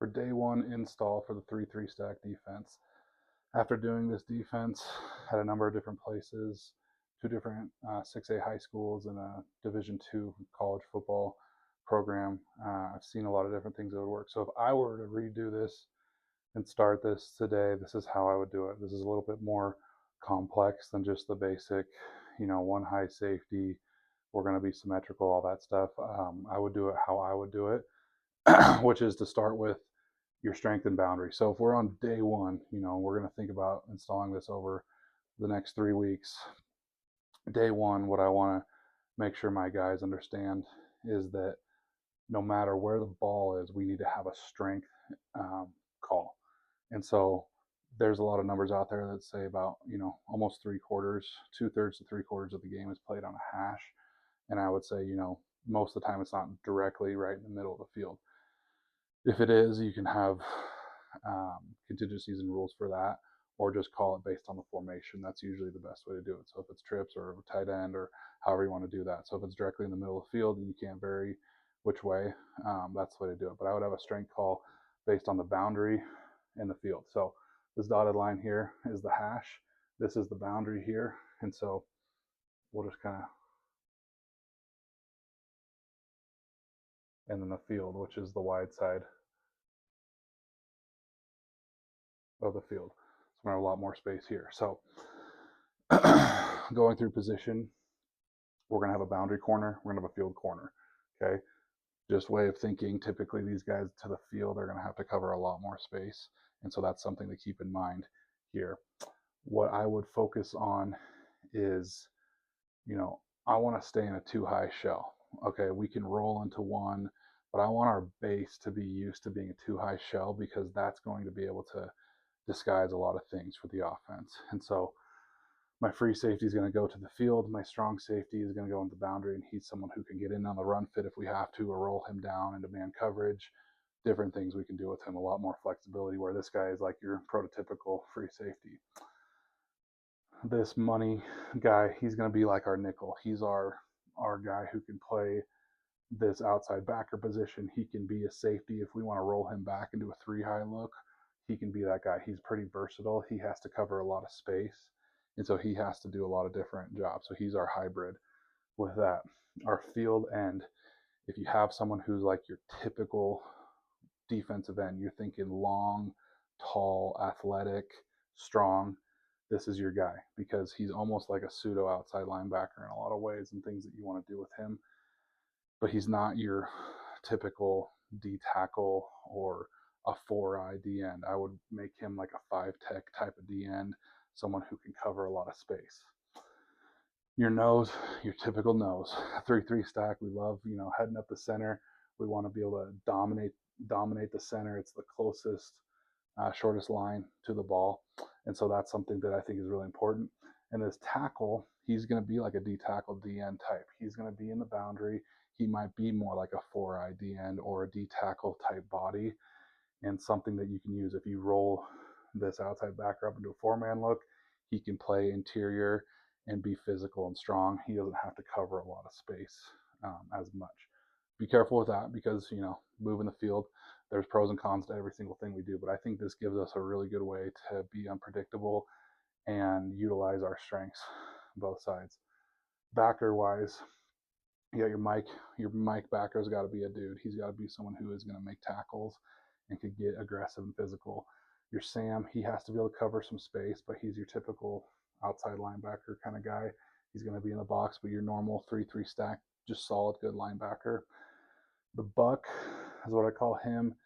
for day one install for the 3-3 stack defense. After doing this defense at a number of different places, two different 6A high schools and a Division II college football program, I've seen a lot of different things that would work. So if I were to redo this and start this today, this is how I would do it. This is a little bit more complex than just the basic, one high safety, we're going to be symmetrical, all that stuff. I would do it how I would do it, which is to start with your strength and boundary. So if we're on day one, we're going to think about installing this over the next 3 weeks. Day one, what I want to make sure my guys understand is that no matter where the ball is, we need to have a strength call. And so there's a lot of numbers out there that say about, almost 3/4, 2/3 to 3/4 of the game is played on a hash. And I would say, most of the time it's not directly right in the middle of the field. If it is, you can have contingencies and rules for that, or just call it based on the formation. That's usually the best way to do it. So if it's trips or tight end or however you want to do that. So if it's directly in the middle of the field and you can't vary which way, that's the way to do it. But I would have a strength call based on the boundary in the field. So this dotted line here is the hash. This is the boundary here. And so we'll just kind of, and then the field, which is the wide side of the field. So we're going to have a lot more space here. So going through position, we're going to have a boundary corner, we're going to have a field corner. Okay. Just way of thinking, typically these guys to the field are going to have to cover a lot more space. And so that's something to keep in mind here. What I would focus on is, I want to stay in a 2-high shell. Okay, we can roll into one, but I want our base to be used to being a 2-high shell because that's going to be able to disguise a lot of things for the offense. And so my free safety is going to go to the field. My strong safety is going to go into the boundary, and he's someone who can get in on the run fit if we have to, or roll him down into man coverage. Different things we can do with him, a lot more flexibility, where this guy is like your prototypical free safety. This money guy, he's going to be like our nickel. He's our guy who can play this outside backer position. He can be a safety if we want to roll him back into a 3-high look. He can be that guy. He's pretty versatile. He has to cover a lot of space, and so he has to do a lot of different jobs. So he's our hybrid with that. Our field end, if you have someone who's like your typical defensive end, you're thinking long, tall, athletic, strong, this is your guy because he's almost like a pseudo outside linebacker in a lot of ways and things that you want to do with him. But he's not your typical D tackle or a 4-eye D end. I would make him like a 5-tech type of D end, someone who can cover a lot of space. Your nose, your typical nose, 3-3 stack. We love, heading up the center. We want to be able to dominate the center. It's the closest, shortest line to the ball, and so that's something that I think is really important. And this tackle, he's going to be like a D tackle, D end type. He's going to be in the boundary. He might be more like a 4-eye D end or a D tackle type body, and something that you can use if you roll this outside backer up into a 4-man look. He can play interior and be physical and strong. He doesn't have to cover a lot of space as much. Be careful with that because, moving the field, there's pros and cons to every single thing we do. But I think this gives us a really good way to be unpredictable and utilize our strengths, both sides. Backer wise, you got your Mike backer's got to be a dude. He's got to be someone who is going to make tackles and could get aggressive and physical. Your Sam, he has to be able to cover some space, but he's your typical outside linebacker kind of guy. He's going to be in the box, but your normal 3-3 stack, just solid, good linebacker. The Buck is what I call him.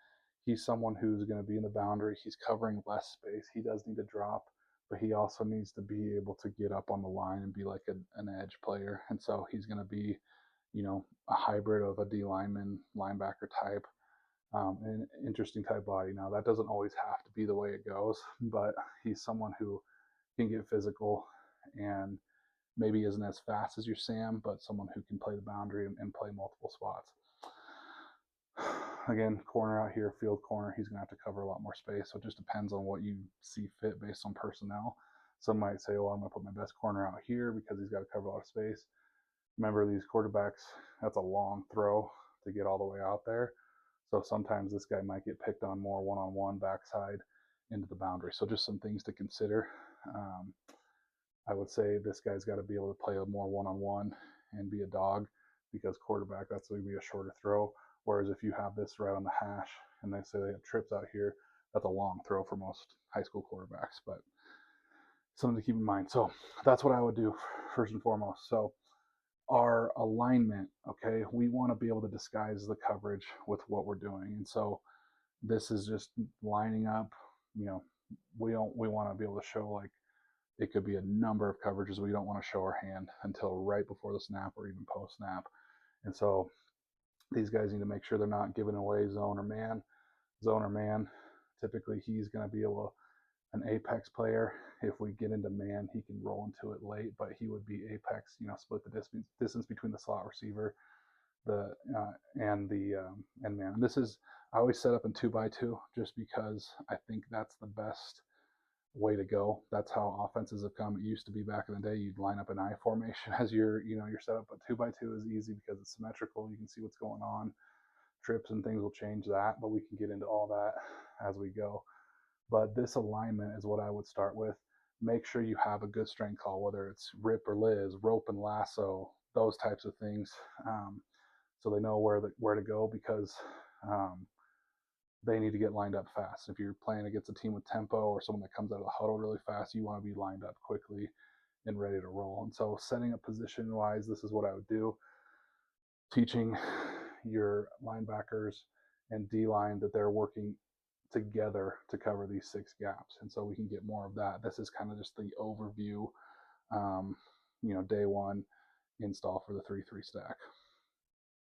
He's someone who's going to be in the boundary. He's covering less space. He does need to drop, but he also needs to be able to get up on the line and be like an edge player. And so he's going to be, a hybrid of a D lineman, linebacker type, an interesting type body. Now, that doesn't always have to be the way it goes, but he's someone who can get physical and maybe isn't as fast as your Sam, but someone who can play the boundary and play multiple spots. Again, corner out here, field corner, he's going to have to cover a lot more space. So it just depends on what you see fit based on personnel. Some might say, well, I'm going to put my best corner out here because he's got to cover a lot of space. Remember, these quarterbacks, that's a long throw to get all the way out there. So sometimes this guy might get picked on more one-on-one backside into the boundary. So just some things to consider. I would say this guy's got to be able to play a more one-on-one and be a dog, because quarterback, that's going to be a shorter throw. Whereas if you have this right on the hash and they say they have trips out here, that's a long throw for most high school quarterbacks, but something to keep in mind. So that's what I would do first and foremost. So our alignment, okay, we want to be able to disguise the coverage with what we're doing. And so this is just lining up, you know, we want to be able to show, like, it could be a number of coverages. We don't want to show our hand until right before the snap or even post snap. And so these guys need to make sure they're not giving away zone or man. Zone or man, typically he's going to be able to, an apex player, if we get into man, he can roll into it late, but he would be apex, split the distance between the slot receiver, the and man. This is, I always set up in 2x2 just because I think that's the best way to go. That's how offenses have come. It used to be back in the day, you'd line up an I formation as your setup, but 2x2 is easy because it's symmetrical. You can see what's going on. Trips and things will change that, but we can get into all that as we go. But this alignment is what I would start with. Make sure you have a good strength call, whether it's rip or Liz, rope and lasso, those types of things, so they know where to go, because they need to get lined up fast. If you're playing against a team with tempo or someone that comes out of the huddle really fast, you want to be lined up quickly and ready to roll. And so setting up position-wise, this is what I would do. Teaching your linebackers and D-line that they're working together to cover these 6 gaps. And so we can get more of that. This is kind of just the overview, day one install for the 3-3 stack.